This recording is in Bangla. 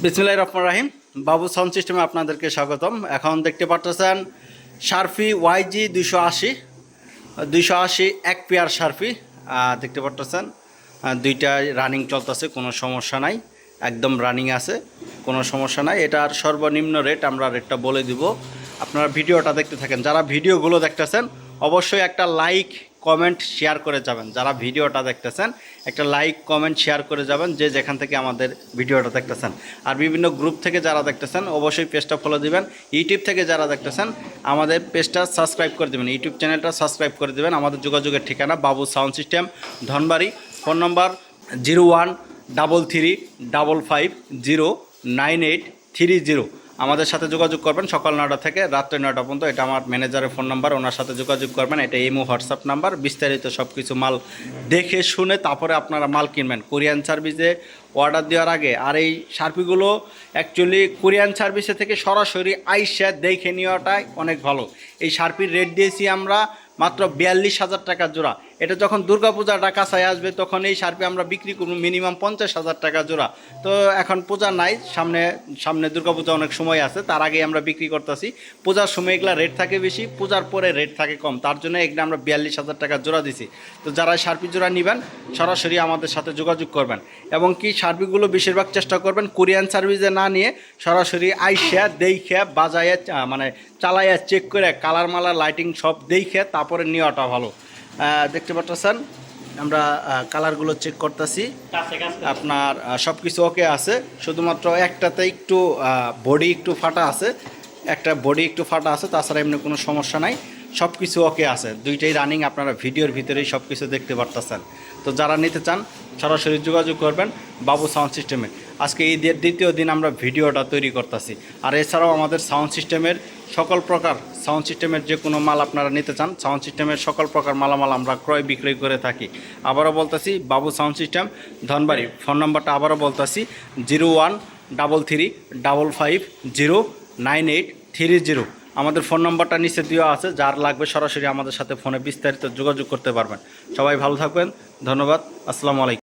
বিসমিল্লাহির রহমানির রহিম। বাবু সাউন্ড সিস্টেমে আপনাদেরকে স্বাগতম। এখন দেখতে পাচ্ছেন শার্পি ওয়াইজি 280 এক পেয়ার শার্পি দেখতে পাচ্ছেন। দুইটা রানিং চলতেছে, কোনো সমস্যা নাই, একদম রানিং আছে, কোনো সমস্যা নাই। এটার সর্বনিম্ন রেট আমরা রেটটা বলে দিব, আপনারা ভিডিওটা দেখতে থাকেন। যারা ভিডিওগুলো দেখতেছেন অবশ্যই একটা লাইক কমেন্ট শেয়ার করে যাবেন। যারা ভিডিওটা দেখতেছেন একটা লাইক কমেন্ট শেয়ার করে যাবেন, যে যেখান থেকে আমাদের ভিডিওটা দেখতেছেন। আর বিভিন্ন গ্রুপ থেকে যারা দেখতেছেন অবশ্যই পেজটা ফলো দিবেন। ইউটিউব থেকে যারা দেখতেছেন আমাদের পেজটা সাবস্ক্রাইব করে দেবেন, ইউটিউব চ্যানেলটা সাবস্ক্রাইব করে দেবেন। আমাদের যোগাযোগের ঠিকানা বাবু সাউন্ড সিস্টেম, ধনবাড়ি। ফোন নম্বর 0133550980। আমাদের সাথে যোগাযোগ করবেন সকাল 9টা থেকে রাত্রে 9টা পর্যন্ত। এটা আমার ম্যানেজারের ফোন নাম্বার, ওনার সাথে যোগাযোগ করবেন। এটা ইমো হোয়াটসঅ্যাপ নাম্বার। বিস্তারিত সব কিছু মাল দেখে শুনে তারপরে আপনারা মাল কিনবেন। কোরিয়ান সার্ভিসে অর্ডার দেওয়ার আগে আর এই শার্পিগুলো অ্যাকচুয়ালি কোরিয়ান সার্ভিসে থেকে সরাসরি আইসা দেখে নেওয়াটাই অনেক ভালো। এই শার্পির রেট দিয়েছি আমরা মাত্র 42,000 টাকা জোড়া। এটা যখন দুর্গাপূজাটা কাছায় আসবে তখন এই শার্পি আমরা বিক্রি করব মিনিমাম 50,000 টাকা জোড়া। তো এখন পূজা নাই, সামনে দুর্গাপূজা অনেক সময় আছে, তার আগে আমরা বিক্রি করতেছি। পূজার সময় এগুলা রেট থাকে বেশি, পূজার পরে রেট থাকে কম, তার জন্য এগুলো আমরা 42,000 টাকা জোড়া দিছি। তো যারা শার্পি জোড়া নেবেন সরাসরি আমাদের সাথে যোগাযোগ করবেন, এবং কি শার্পিগুলো বেশিরভাগ চেষ্টা করবেন কোরিয়ান সার্ভিসে না নিয়ে সরাসরি আইসা দেখে বাজায় মানে চালাইয়া চেক করে কালার মালার লাইটিং সব দেখে তারপরে নেওয়াটা ভালো। দেখতে পাচ্ছেন আমরা কালারগুলো চেক করতেছি, আপনার সব কিছু ওকে আছে। শুধুমাত্র একটাতে একটু বডি একটু ফাটা আছে, একটা বডি একটু ফাটা আছে, তাছাড়া এমনি কোনো সমস্যা নাই, সব কিছু ওকে আছে। দুইটাই রানিং, আপনারা ভিডিওর ভিতরেই সব কিছু দেখতে পারতেছেন। তো যারা নিতে চান সরাসরি যোগাযোগ করবেন বাবু সাউন্ড সিস্টেমে। আজকে ঈদের দ্বিতীয় দিন আমরা ভিডিওটা তৈরি করতেছি। আর এছাড়াও আমাদের সাউন্ড সিস্টেমের সকল প্রকার সাউন্ড সিস্টেমের যে কোনো মাল আপনারা নিতে চান, সাউন্ড সিস্টেমের সকল প্রকার মালামাল আমরা ক্রয় বিক্রয় করে থাকি। আবারও বলতেছি বাবু সাউন্ড সিস্টেম, ধনবাড়ি। ফোন নম্বরটা আবারও বলতেছি 0133550980। আমাদের ফোন নম্বরটা নিচে দেওয়া আছে, যার লাগবে সরাসরি আমাদের সাথে ফোনে বিস্তারিত যোগাযোগ করতে পারবেন। সবাই ভালো থাকবেন, ধন্যবাদ, আসসালামু আলাইকুম।